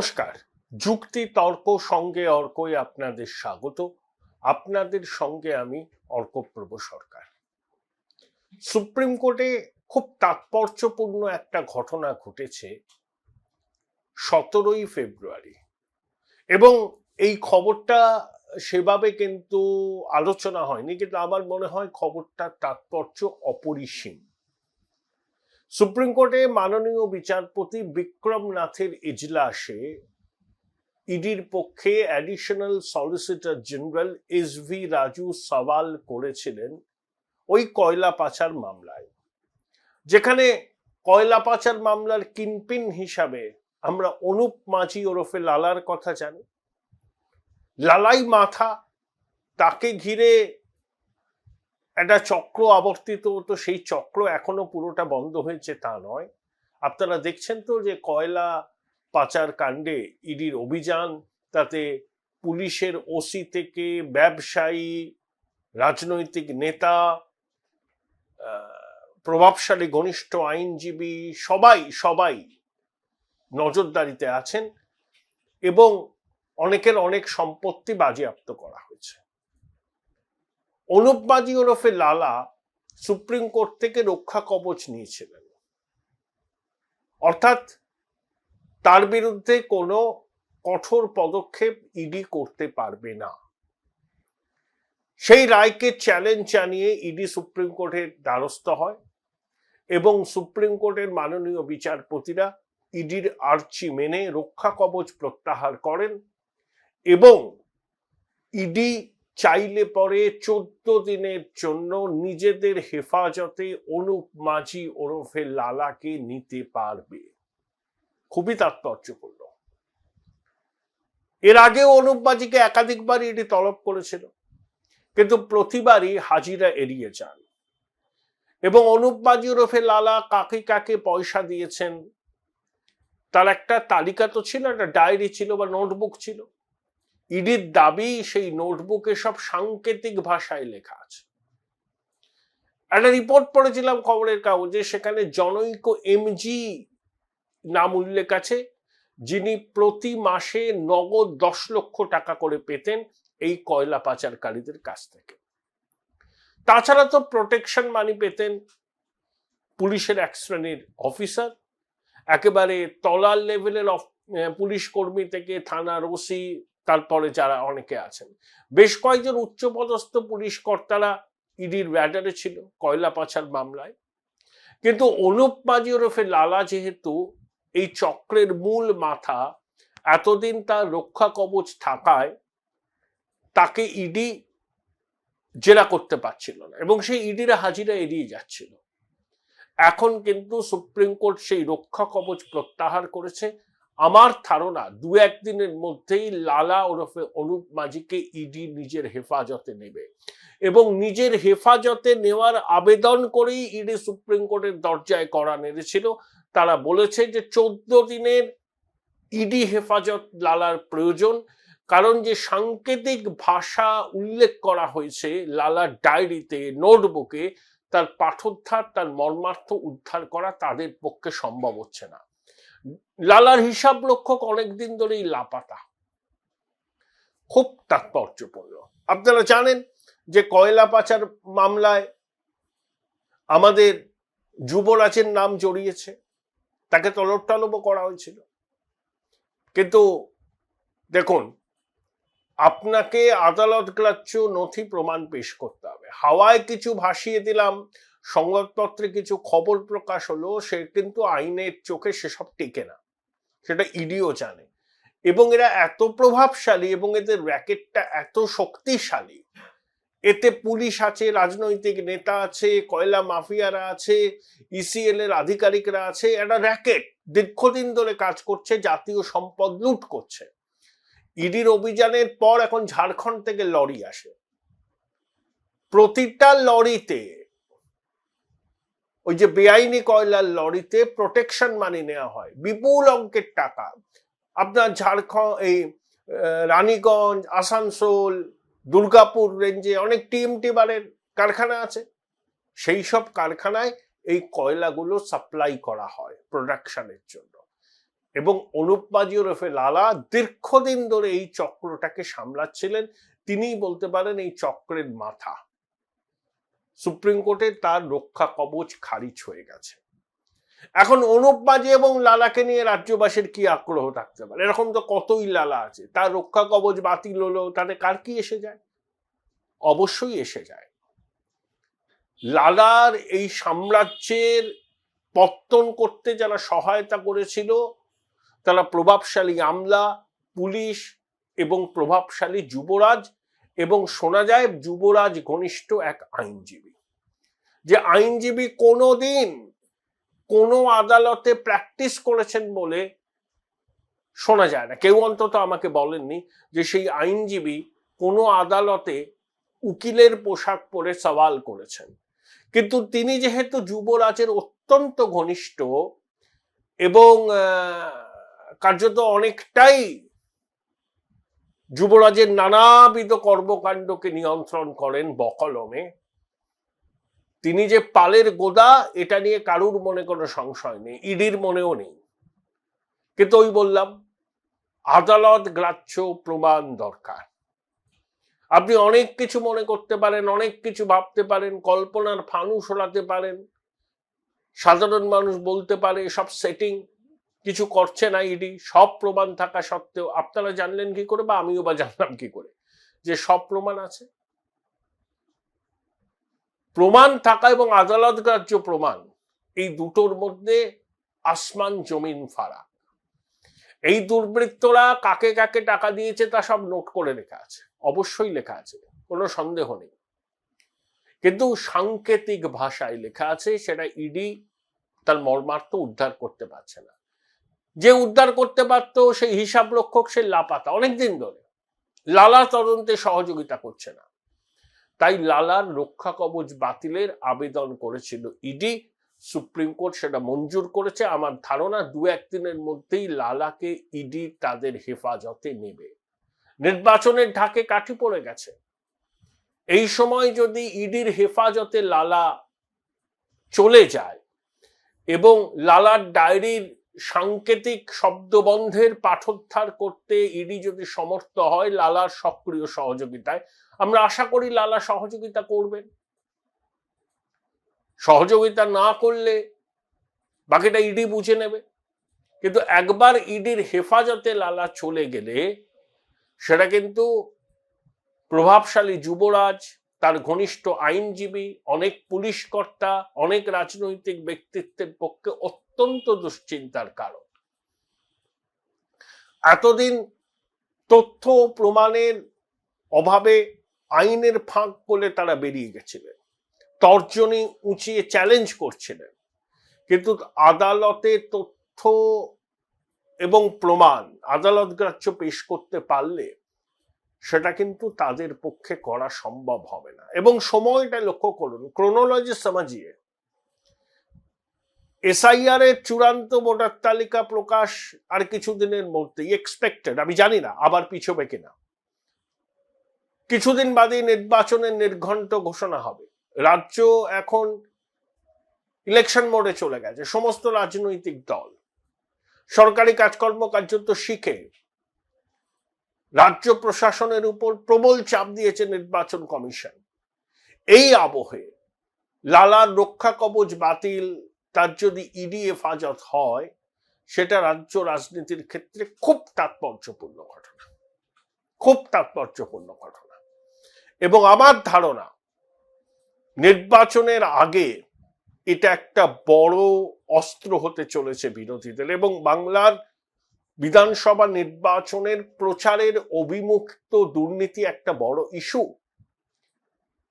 নমস্কার। যুক্তি তর্ক সঙ্গে অর্কই আপনাদের স্বাগত। আপনাদের সঙ্গে আমি অর্কপ্রভ সরকার। সুপ্রিম কোর্টে খুব তাৎপর্যপূর্ণ একটা ঘটনা ঘটেছে 17ই ফেব্রুয়ারি, এবং এই খবরটা সেভাবে কিন্তু আলোচনা হয়নি, কিন্তু আমার মনে হয় খবরটার তাৎপর্য অপরিসীম। সুপ্রিম কোর্টে মাননীয় বিচারপতি বিক্রম নাথের এজলাসে ইডির পক্ষে অ্যাডিশনাল সলিসিটর জেনারেল এস.ভি. রাজু সওয়াল করেছিলেন ওই কয়লা পাচার মামলায়, যেখানে কয়লা পাচার মামলার কিংপিন হিসাবে আমরা অনুপ মাঝি ওরফে লালার কথা জানি। লালাই মাথা, তাকে ঘিরে একটা চক্র আবর্তিত হতো। সেই চক্র এখনো পুরোটা বন্ধ হয়েছে তা নয়। আপনারা দেখছেন তো যে কয়লা পাচার কাণ্ডে ইডির অভিযান, তাতে পুলিশের ওসি থেকে ব্যবসায়ী, রাজনৈতিক নেতা, প্রভাবশালী ঘনিষ্ঠ আইনজীবী সবাই নজরদারিতে আছেন, এবং অনেকের অনেক সম্পত্তি বাজেয়াপ্ত করা হয়েছে। অনুপ মাঝি ওরফে লালা সুপ্রিম কোর্ট থেকে রক্ষা কবচ নিয়েছিলেন, অর্থাৎ তার বিরুদ্ধে কোনো কঠোর পদক্ষেপ ইডি করতে পারবে না। সেই রায়কে চ্যালেঞ্জ জানিয়ে ইডি সুপ্রিম কোর্টের দ্বারস্থ হয়, এবং সুপ্রিম কোর্টের মাননীয় বিচারপতিরা ইডির আর্জি মেনে রক্ষা কবচ প্রত্যাহার করেন, এবং ইডি চাইলে পরে 14 দিনের জন্য নিজেদের হেফাজতে অনুপ মাঝি ওরফে লালাকে নিতে পারবে। খুবই তাৎপর্যপূর্ণ। এর আগেও অনুপ মাঝিকে একাধিকবার ইডি তলব করেছিল, কিন্তু প্রতিবারই হাজিরা এড়িয়ে যান, এবং অনুপ মাঝি ওরফে লালা কাকে কাকে পয়সা দিয়েছেন তার একটা তালিকা তো ছিল, একটা ডায়েরি ছিল বা নোটবুক ছিল। ইডির দাবি সেই নোটবুকে সব সাংকেতিক ভাষায় লেখা আছে। একটা রিপোর্ট পড়েছিলাম খবরের কাগজে, সেখানে জনৈক এমজি নাম উল্লেখ আছে, যিনি প্রতি মাসে নগদ 10 লক্ষ টাকা করে পেতেন এই কয়লা পাচারকারীদের কাছ থেকে। তাছাড়া তো প্রোটেকশন মানি পেতেন পুলিশের এক শ্রেণীর অফিসার, একেবারে তলার লেভেলের পুলিশ কর্মী থেকে থানার ওসি, তারপরে যারা অনেকে আছেন, বেশ কয়েকজন উচ্চপদস্থ পুলিশ কর্তারা ইডির ব্যাডারে ছিল কয়লা পাচার মামলায়। কিন্তু অনুপ মাঝি ওরফে লালা যেহেতু এই চক্রের মূল মাথা, এতদিন তার রক্ষা কবচ থাকায় তাকে ইডি জেরা করতে পারছিল না, এবং সেই ইডিরা হাজিরা এড়িয়ে যাচ্ছিল। এখন কিন্তু সুপ্রিম কোর্ট সেই রক্ষা কবচ প্রত্যাহার করেছে। আমার ধারণা 2-1 দিনের মধ্যেই লালা ওরফে অনুপ মাঝিকে ইডি নিজের হেফাজতে নেবে, এবং নিজের হেফাজতে নেওয়ার আবেদন করেই ইডি সুপ্রিম কোর্টের দরজায় কড়া নেড়েছিল। তারা বলেছে যে 14 দিনের ইডি হেফাজত লালার প্রয়োজন, কারণ যে সাংকেতিক ভাষা উল্লেখ করা হয়েছে লালার ডায়েরিতে, নোটবুকে, তার পাঠোদ্ধার, তার মর্মার্থ উদ্ধার করা তাদের পক্ষে সম্ভব হচ্ছে না। লালার হিসাব রক্ষক অনেকদিন ধরেই লাপাতা। খুব তাৎপর্যপূর্ণ। আপনারা জানেন যে কয়লা পাচার মামলায় আমাদের যুবরাজের নাম জড়িয়েছে, তাকে তলব টলবও করা হয়েছিল। কিন্তু দেখুন, আপনাকে আদালত গ্রাহ্য নথি প্রমাণ পেশ করতে হবে। হাওয়ায় কিছু ভাসিয়ে দিলাম, সংবাদপত্রে কিছু খবর প্রকাশ হলো, সে কিন্তু আইনের চোখে সেসব টেকে না, সেটা ইডিও জানে। এবং এরা এত প্রভাবশালী এবং এদের র্যাকেটটা এত শক্তিশালী, এতে পুলিশ আছে, রাজনৈতিক নেতা আছে, কয়লা মাফিয়ারা আছে, ইসিএল এর আধিকারিকরা আছে। একটা র্যাকেট দীর্ঘদিন ধরে কাজ করছে, জাতীয় সম্পদ লুট করছে। ইডির অভিযানের পর এখন ঝাড়খণ্ড থেকে লরি আসে, প্রতিটা লরিতে, ওই যে বেআইনি কয়লার লরিতে প্রোটেকশন মানি নেওয়া হয়, বিপুল অঙ্কের টাকা। আপনার ঝাড়খণ্ড, এই রানীগঞ্জ, আসানসোল, দুর্গাপুর রেঞ্জে অনেক টিএমটি বারের কারখানা আছে। সেই সব কারখানায় এই কয়লাগুলো সাপ্লাই করা হয় প্রোডাকশনের জন্য। এবং অনুপ মাঝি ওরফে লালা দীর্ঘদিন ধরে এই চক্রটাকে সামলাচ্ছিলেন। তিনিই বলতে পারেন এই চক্রের মাথা। সুপ্রিম কোর্টে তার রক্ষা কবচ খারিজ হয়ে গেছে। এখন অনুপ মাঝি এবং লালাকে নিয়ে রাজ্যবাসীর কি আগ্রহ থাকতে পারে? এরকম তো কতই লালা আছে, তার রক্ষা কবচ বাতিল হলো, তাতে কার কি এসে যায়? অবশ্যই এসে যায়। লালার এই সাম্রাজ্যের পত্তন করতে যারা সহায়তা করেছিল তারা প্রভাবশালী আমলা, পুলিশ এবং প্রভাবশালী যুবরাজ, এবং শোনা যায় যুবরাজ ঘনিষ্ঠ এক আইনজীবী। যে আইনজীবী কোনোদিন কোনো আদালতে প্র্যাকটিস করেছেন বলে শোনা যায় না, কেউ অন্তত আমাকে বলেননি যে সেই আইনজীবী কোনো আদালতে উকিলের পোশাক পরে সওয়াল করেছেন। কিন্তু তিনি যেহেতু যুবরাজের অত্যন্ত ঘনিষ্ঠ এবং কার্যত অনেকটাই যুবরাজের নানাবিধ কর্মকাণ্ডকে নিয়ন্ত্রণ করেন বকলমে, তিনি যে পালের গোদা এটা নিয়ে কারুর মনে কোনো সংশয় নেই, ইডির মনেও নেই। কিন্তু ওই বললাম, আদালত গ্রাহ্য প্রমাণ দরকার। আপনি অনেক কিছু মনে করতে পারেন, অনেক কিছু ভাবতে পারেন, কল্পনার ফানুস ওড়াতে পারেন, সাধারণ মানুষ বলতে পারে সব সেটিং, কিছু করছে না ইডি, সব প্রমাণ থাকা সত্ত্বেও আপনারা জানলেন কি করে, বা আমিও বা জানলাম কি করে যে সব প্রমাণ আছে? প্রমাণ থাকা এবং আদালত গ্রাহ্য প্রমাণ, এই দুটোর মধ্যে আসমান জমিন ফারাক। এই দুর্বৃত্তরা কাকে কাকে টাকা দিয়েছে তা সব নোট করে লেখা আছে, অবশ্যই লেখা আছে, কোনো সন্দেহ নেই। কিন্তু সাংকেতিক ভাষায় লেখা আছে, সেটা ইডি তার মর্মার্থ উদ্ধার করতে পারছে না। যে উদ্ধার করতে পারত সেই হিসাব রক্ষক সে লাপাতা অনেকদিন ধরে, লালা তদন্তে সহযোগিতা করছে না। তাই লালার রক্ষা কবচ বাতিলের আবেদন করেছিল ইডি, সুপ্রিম কোর্ট সেটা মঞ্জুর করেছে। আমার ধারণা 2-1 দিনের মধ্যেই লালাকে ইডি তাদের হেফাজতে নেবে। নির্বাচনের ঢাকে কাঠি পড়ে গেছে, এই সময় যদি ইডির হেফাজতে লালা চলে যায় এবং লালার ডায়েরির সাংকেতিক শব্দবন্ধের পাঠোদ্ধার করতে ইডি যদি সমর্থ হয় লালার সক্রিয় সহযোগিতায়, আমরা আশা করি লালা সহযোগিতা করবেন। সহযোগিতা না করলে বাকিটা ইডি বুঝে নেবে। কিন্তু একবার ইডির হেফাজতে লালা চলে গেলে সেটা কিন্তু প্রভাবশালী যুবরাজ, তার ঘনিষ্ঠ আইনজীবী, অনেক পুলিশ কর্তা, অনেক রাজনৈতিক ব্যক্তিত্বের পক্ষে অত্যন্ত দুশ্চিন্তার কারণ। এতদিন তথ্য প্রমাণের অভাবে আইনের ফাঁক করে তারা বেরিয়ে গেছিলেন, তর্জনী উঁচিয়ে চ্যালেঞ্জ করছিলেন, কিন্তু আদালতে তথ্য এবং প্রমাণ আদালত গ্রাহ্য পেশ করতে পারলে সেটা কিন্তু তাদের পক্ষে করা সম্ভব হবে না। এবং সময়টা লক্ষ্য করুন, ক্রোনোলজি সমাজিয়ে এসআইআর এর চূড়ান্ত ভোটার তালিকা প্রকাশ আর কিছুদিনের মধ্যেই এক্সপেক্টেড, আমি জানি না আবার পিছবে কিনা। কিছুদিন বাদেই নির্বাচনের নির্ঘণ্ট ঘোষণা হবে। রাজ্য এখন ইলেকশন মোডে চলে গেছে, সমস্ত রাজনৈতিক দল সরকারি কাজকর্ম কার্যত শিখে রাজ্য প্রশাসনের উপর প্রবল চাপ দিয়েছে নির্বাচন কমিশন। এই আবহে লালার রক্ষা কবচ বাতিল, তার যদি ইডি হেফাজত হয়, সেটা রাজ্য রাজনীতির ক্ষেত্রে খুব তাৎপর্যপূর্ণ ঘটনা, খুব তাৎপর্যপূর্ণ ঘটনা। এবং আমার ধারণা নির্বাচনের আগে এটা একটা বড় অস্ত্র হতে চলেছে বিরোধীদের। এবং বাংলার বিধানসভা নির্বাচনের প্রচারের অভিমুক্ত দুর্নীতি একটা বড় ইস্যু।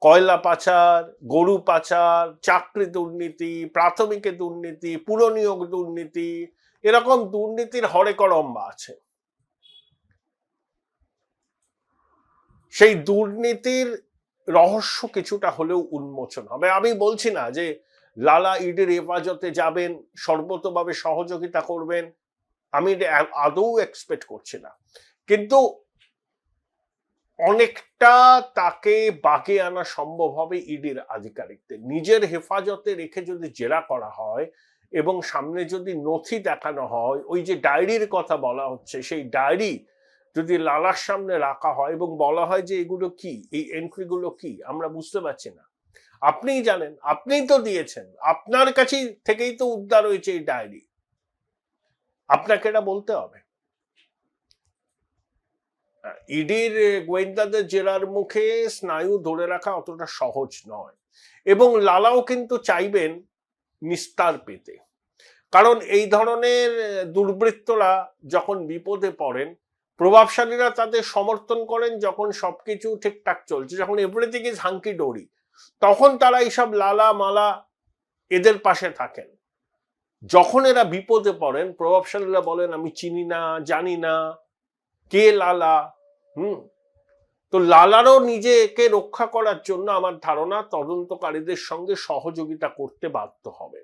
কয়লা পাচার, গরু পাচার, চাকরি দুর্নীতি, প্রাথমিকে দুর্নীতি, পুরনিয়োগ দুর্নীতি, এরকম দুর্নীতির হরেকরম্বা আছে। সেই দুর্নীতির রহস্য কিছুটা হলেও উন্মোচন হবে। আমি বলছি না যে লালা ইডির হেফাজতে যাবেন, সর্বতভাবে সহযোগিতা করবেন, আমি আদৌ এক্সপেক্ট করছি না, কিন্তু অনেকটা তাকে বাগে আনা সম্ভব হবে ইডির আধিকারিকদের। নিজের হেফাজতে রেখে যদি জেরা করা হয় এবং সামনে যদি নথি দেখানো হয়, ওই যে ডায়েরির কথা বলা হচ্ছে, সেই ডায়েরি যদি লালার সামনে রাখা হয় এবং বলা হয় যে এগুলো কি, এই এন্ট্রিগুলো কি, আমরা বুঝতে পারছি না, আপনিই জানেন, আপনিই তো দিয়েছেন, আপনার কাছে থেকেই তো উদ্ধার হয়েছে এই ডায়েরি, আপনাকে এটা বলতে হবে। ইডির গোয়েন্দাদের জেরার মুখে স্নায়ু ধরে রাখা অতটা সহজ নয়, এবং লালাও কিন্তু চাইবেন নিস্তার পেতে, কারণ এই ধরনের দুর্বৃত্তরা যখন বিপদে পড়েন, প্রভাবশালীরা তাদের সমর্থন করেন যখন সবকিছু ঠিকঠাক চলছে, যখন এভরিথিং ইজ হাঙ্কি ডোরি, তখন তারা এইসব লালা মালা এদের পাশে থাকেন। যখন এরা বিপদে পড়েন, প্রভাবশালীরা বলেন আমি চিনি না, জানি না কে লালা। তো লালারও নিজেকে রক্ষা করার জন্য আমার ধারণা তদন্তকারীদের সঙ্গে সহযোগিতা করতে বাধ্য হবে।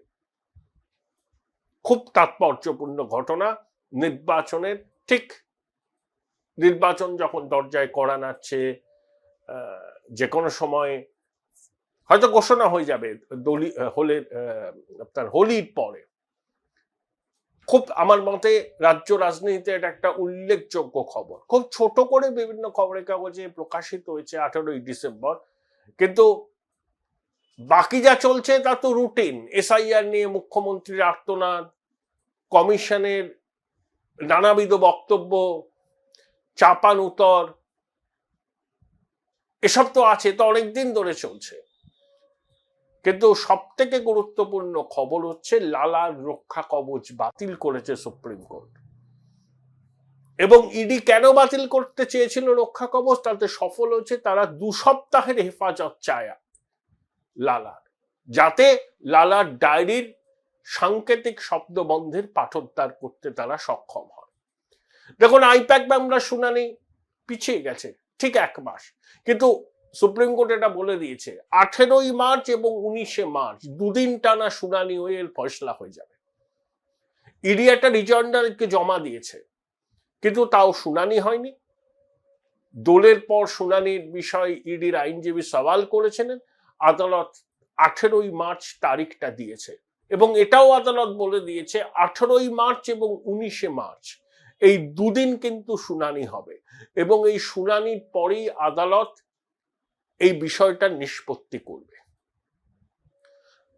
খুব তাৎপর্যপূর্ণ ঘটনা, নির্বাচনের ঠিক, নির্বাচন যখন দরজায় কড়া নাড়ছে, যে কোনো সময় হয়তো ঘোষণা হয়ে যাবে আপনার হোলির পরে। খুব আমার মতে রাজ্য রাজনীতিতে এটা একটা উল্লেখযোগ্য খবর, খুব ছোট করে বিভিন্ন খবরের কাগজে প্রকাশিত হয়েছে 18ই ডিসেম্বর, কিন্তু বাকি যা চলছে তা তো রুটিন। এসআইআর নিয়ে মুখ্যমন্ত্রীর আর্তনাদ, কমিশনের নানাবিধ বক্তব্য, চাপান উত্তর, এসব তো আছে, তো অনেকদিন ধরে চলছে। কিন্তু সব থেকে গুরুত্বপূর্ণ খবর হচ্ছে লালার রক্ষা কবচ বাতিল করেছে সুপ্রিম কোর্ট, এবং ইডি কেন বাতিল করতে চেয়েছিল রক্ষা কবচ, তাতে সফল হয়েছে। তারা 2 সপ্তাহের হেফাজত চায় লালার, যাতে লালার ডায়েরির সাংকেতিক শব্দ বন্ধের পাঠোদ্ধার করতে তারা সক্ষম হয়। দেখুন, আইপ্যাক মামলার শুনানি পিছিয়ে গেছে ঠিক 1 মাস, কিন্তু সুপ্রিম কোর্ট এটা বলে দিয়েছে 18ই মার্চ এবং 19শে মার্চ 2 দিন টানা শুনানি হয়ে এর ফয়সলা হয়ে যাবে। ইডি একটা রিজয়েন্ডারকে জমা দিয়েছে, কিন্তু তাও শুনানি হয়নি। দোলের পর শুনানির বিষয় ইডির আইনজীবী সওয়াল করেছিলেন, আদালত 18ই মার্চ তারিখটা দিয়েছে, এবং এটাও আদালত বলে দিয়েছে 18ই মার্চ এবং 19শে মার্চ এই 2 দিন কিন্তু শুনানি হবে, এবং এই শুনানির পরেই আদালত এই বিষয়টা নিষ্পত্তি করবে।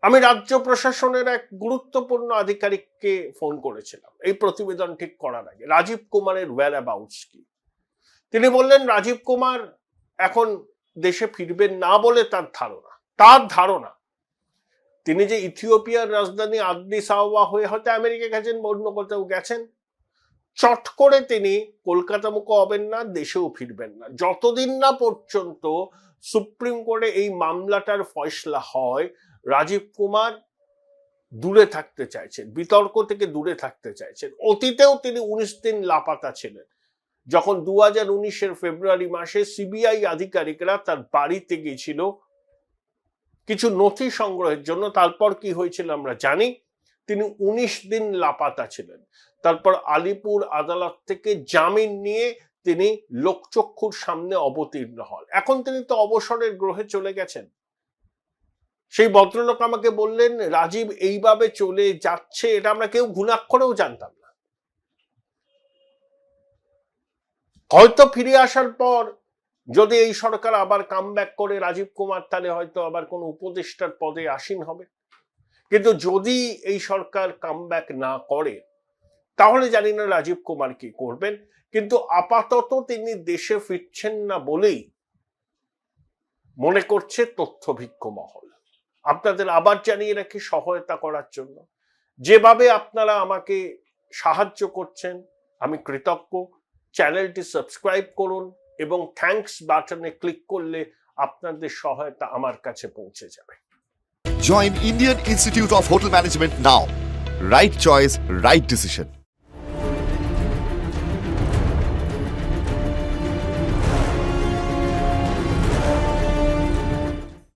আমি রাজ্য প্রশাসনের এক গুরুত্বপূর্ণ আধিকারিককে ফোন করেছিলাম এই প্রতিবেদন ঠিক করার আগে, রাজীব কুমারের whereabouts কি। তিনি বললেন রাজীব কুমার এখন দেশে ফিরবেন না বলে তার ধারণা তিনি যে ইথিওপিয়ার রাজধানী আদিস আবাবা হয়ে হয়তো আমেরিকা গেছেন, অন্য কোথাও গেছেন, চট করে তিনি কলকাতা মুখ হবেন না, দেশেও ফিরবেন না, যতদিন না পর্যন্ত সুপ্রিম কোর্টে এই মামলাটার ফয়সলা হয়। রাজীব কুমার দূরে থাকতে চাইছেন, বিতর্ক থেকে দূরে থাকতে চাইছেন। অতীতেও তিনি 19 দিন লাপাতা ছিলেন, যখন 2019-এর ফেব্রুয়ারি মাসে সিবিআই আধিকারিকরা তার বাড়িতে গিয়েছিল কিছু নথি সংগ্রহের জন্য। তারপর কি হয়েছিল আমরা জানি, তিনি 19 দিন লাপাতা ছিলেন। তারপর আলিপুর আদালত থেকে জামিন নিয়ে তিনি লোকচক্ষুর সামনে অবতীর্ণ হন। এখন তিনি তো অবসরের গ্রহে চলে গেছেন। সেই ভদ্রলোক আমাকে বললেন রাজীব এইভাবে চলে যাচ্ছে, এটা আমরা কেউ ঘুণাক্ষরেও জানতাম না। হয়তো ফিরে আসার পর যদি এই সরকার আবার কামব্যাক করে রাজীব কুমার, তাহলে হয়তো আবার কোন উপদেষ্টার পদে আসীন হবে। কিন্তু যদি এই সরকার কামব্যাক না করে, তাহলে জানি না রাজীব কুমার কি করবেন। কিন্তু আপাতত তিনি দেশে ফিরছেন না বলেই মনে করছে তথ্যভিজ্ঞ মহল। আপনাদের আবার জানিয়ে রাখি, সহায়তা করার জন্য যেভাবে আপনারা আমাকে সাহায্য করছেন আমি কৃতজ্ঞ। চ্যানেলটি সাবস্ক্রাইব করুন এবং থ্যাঙ্কস বাটনে ক্লিক করলে আপনাদের সহায়তা আমার কাছে পৌঁছে যাবে। Join Indian Institute of Hotel Management now. Right choice, right decision.